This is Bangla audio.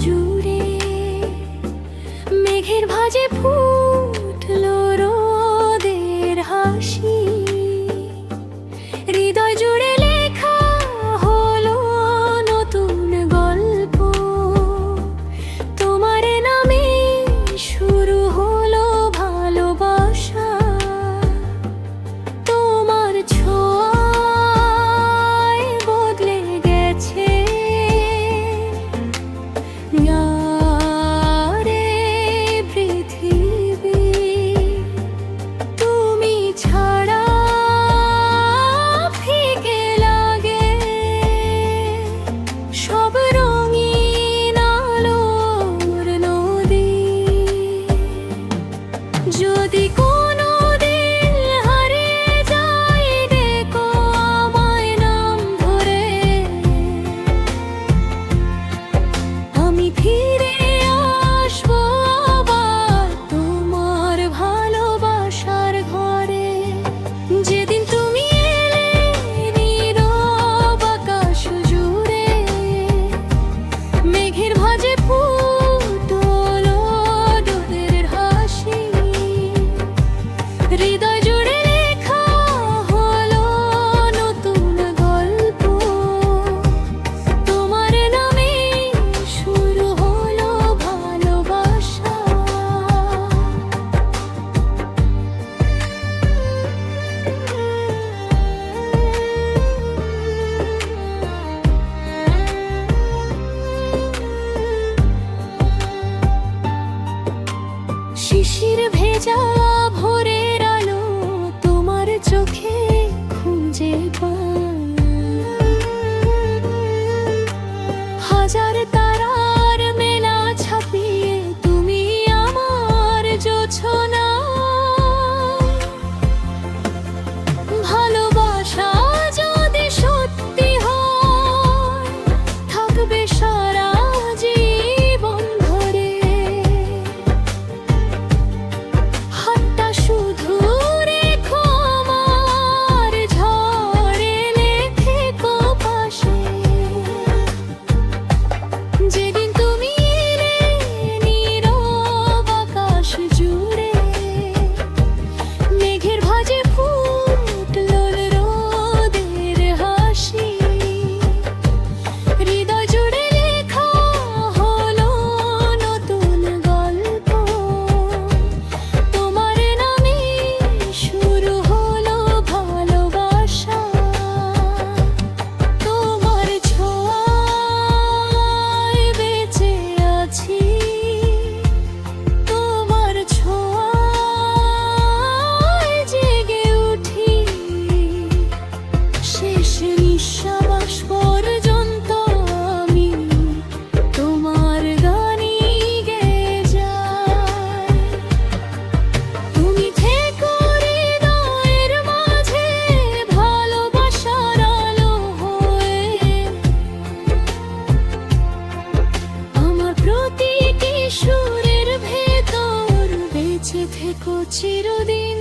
জুড়ে মেঘের ভাঁজে ফুটলো রোদের হাসি। হৃদয় জুড়ে লেখা হলো নতুন গল্প, তোমার নামে শুরু হলো ভালোবাসা। তোমার ছোঁয়ায় বদলে গেছে রে পৃথিবী। তুমি ছাড়া ফিকে লাগে সব রঙিন আলোর নদী। যদি কোনো দিন হারিয়ে যাই, ডেকো আমায় নাম ধরে। আমি ফিরে আসবো আবার তোমার ভালোবাসার ঘরে। যেদিন তুমি এলে নীরব আকাশ জুড়ে মেঘের ভাঁজে ফুটলো রোদের হাসি। হৃদয় জুড়ে লেখা হলো নতুন গল্প, তোমার নামে শুরু হলো ভালোবাসা। শিশির ভেজা ভোরের আলো তোমার চোখে খুঁজে পাই। হাজার তারার মেলা ছাপিয়ে তুমি আমার জোছনা। ভালোবাসা যদি সত্যি হয়, থাকবে সারা জীবন ধরে। হাতটা শুধু রেখো আমার, ঝড়ে থেকো পাশে। যেদিন তুমি এলে নীরব আকাশ জুড়ে মেঘের ভাঁজে ফুটলো রোদের হাসি। হৃদয় জুড়ে লেখা হলো নতুন গল্প, তোমার নামে শুরু হলো ভালোবাসা। তোমার ছোঁয়ায় বেঁচে আছি, তোমার ছোঁয়ায় জেগে উঠি। শেষ নিঃশ্বাস পর্যন্ত আমি তোমার গানই গেয়ে যাই। তুমি থেকো হৃদয়ের মাঝে ভালোবাসার আলো হয়ে। আমার প্রতিটি সুরের ভেতর বেঁচে থেকো চিরদিন।